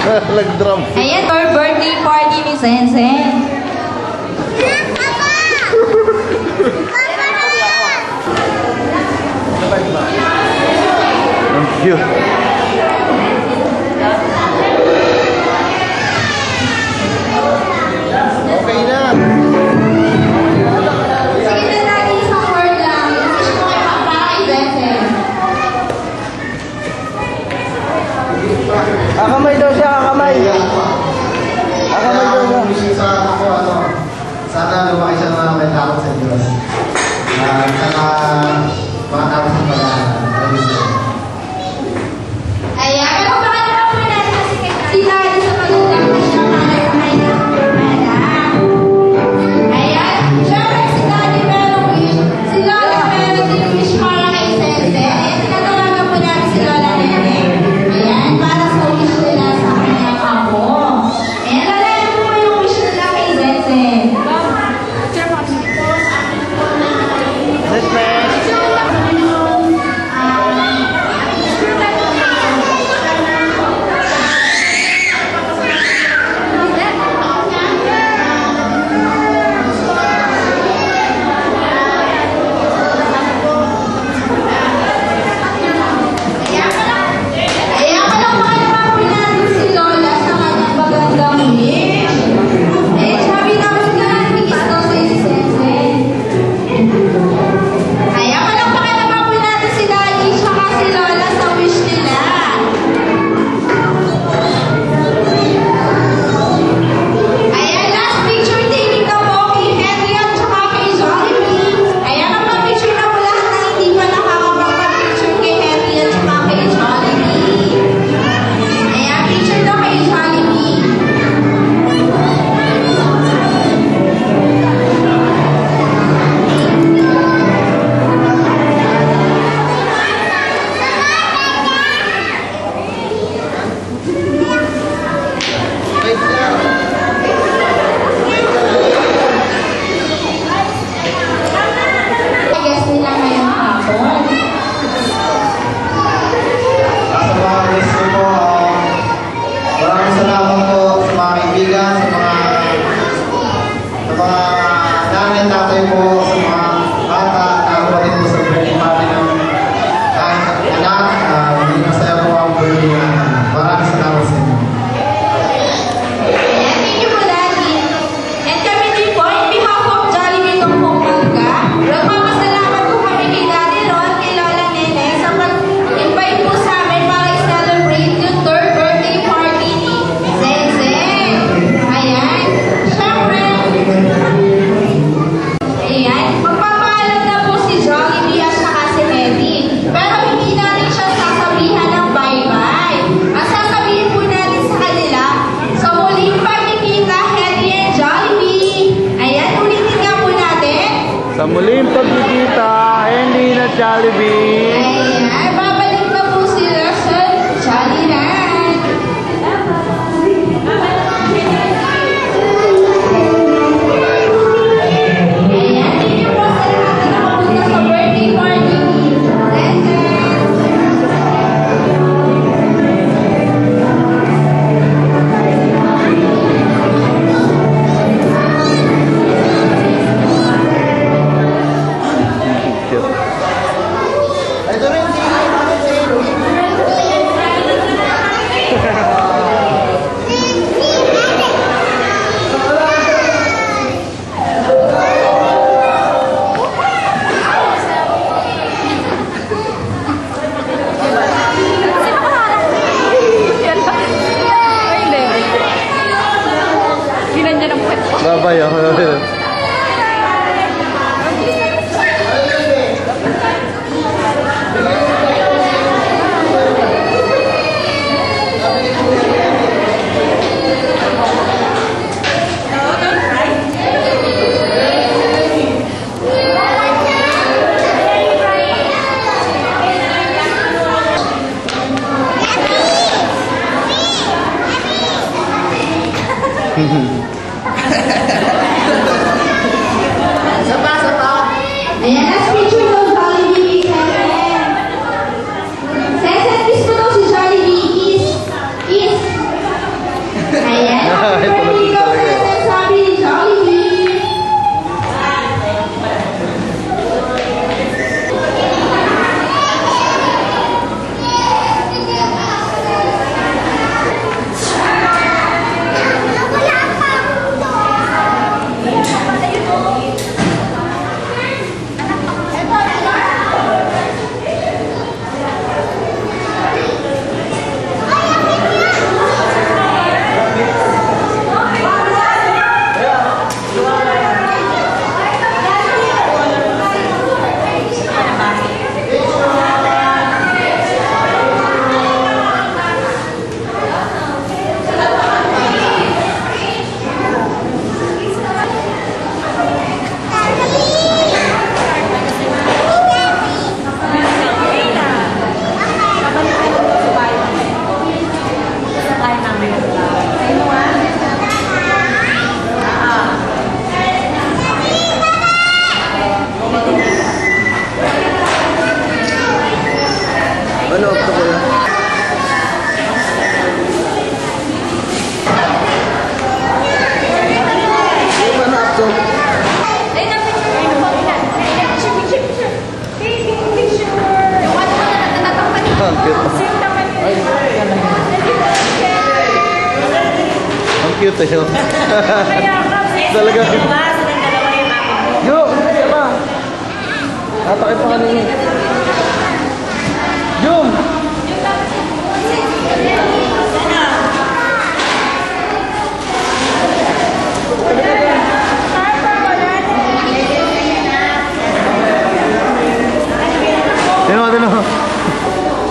Nag-drum. Ayan, for birthday party ni Sensen. Thank you. Okay na. Sige na natin isang word lang. Message mo kayo para kay Sensen. Kakamay daw siya, kakamay. Kakamay daw siya. Wishing sa ako, sana lumaki siya ng may takot sa Diyos. Sana makatapos ng pag-aaral. Ayan, pero baka naman po natin si Daddy sa magandang siya Ayan, syempre si Daddy meron wish, si Lola meron din wish para kay Sensen. Ayan, tinatawagan po natin si Lola Nene. Ayan, para sa wish nila sa kanyang apo. Ayan, lalayan po yung wish nila kay Sensen. Let's play. Sa muling pagkikita, Hendy na Jollibee. Ayan, babalik na po sila sa Jollyland. Ayan, hindi po sa lahat na nakapunta sa birthday party ni Sensen. Babay ako. Ayan, last picture daw Jollibee kay Sensen. Sensen, kiss mo daw si Jollibee. Kiss. Kiss. cute eh. Talaga. Yo, isa pa. Tatakit pa kanina. Jum!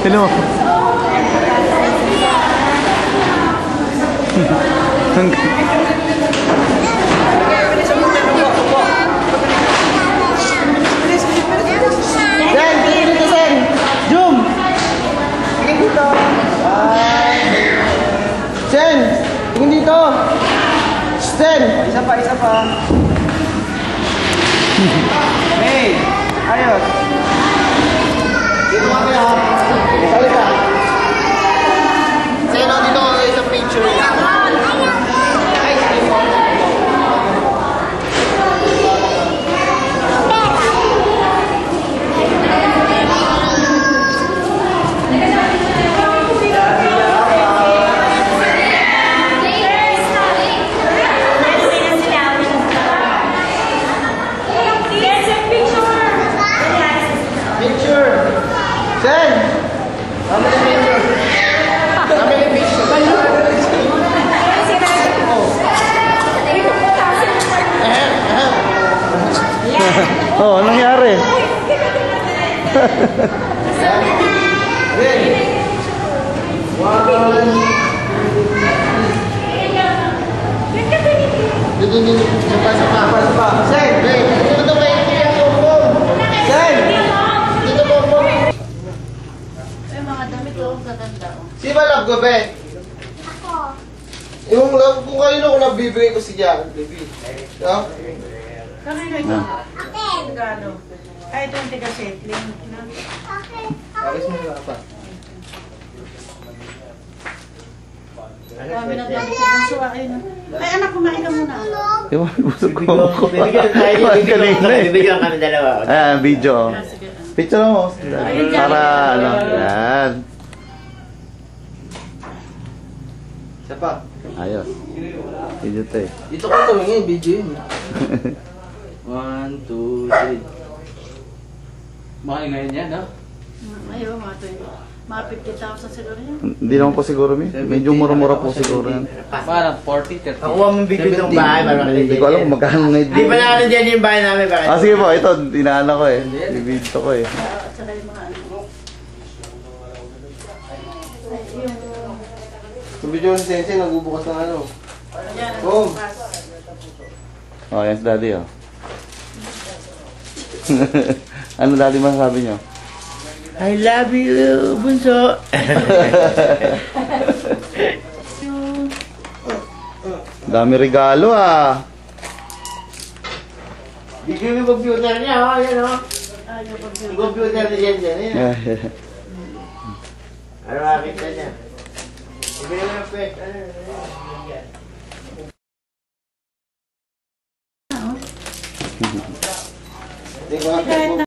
Tino. Sen, tingin dito, Sen. Jum! Tingin dito. Sen, tingin dito. Sen. Isa pa. Hey, ayos. Dito kami ha. Salita. Sino dito isang picture? Sen! Family picture. Family picture. Oh, anong nangyari? Sapa. Sen! Dito ba yung piyang Sen! Dito po. Mga damit ko, gaganda. Si ba love ko, be? Ako. Yung love ko kayo na kung nabibigay ko si Jack, baby. No? Kanino ito? Gano? Ay, ito yung tiga-settling. Alis mo na pa. Kami na dami ko ng suwa. Ay, anak, kumain ka muna. Diba, busog ko. Bibigyan tayo. Kanina eh. Bibigyan kami dalawa. Video. Picture mo. Para ano. Yan. Isa pa. Ayos. Video to eh. Dito ka tumingin, video yun. 1, 2, 3. Mahal ngayon yan, no? Ayaw, mga 50,000 siguro yan. Hindi naman po siguro, medyo mura-mura po siguro yan. Parang 40, 30. Nakuha mong video ng bahay. Hindi ko alam kung magkano ngayon. Di pa natin dyan yung bahay namin. Bakit? Ah, sige po, ito, inaala ko eh. Bibidyo ko eh. At saka yung mga ano. Yung video ng Sensei, nagbubukas ng ano. Yan, Boom. Oh, yan si daddy oh. Ano daddy masasabi nyo? I love you, bunso. Dami regalo ah. Bigyan mo yung computer niya, oh. Yan, oh. Yung computer ni Jensen, yan. Ano makakita niya? Bigyan mo yung pet. Hindi ko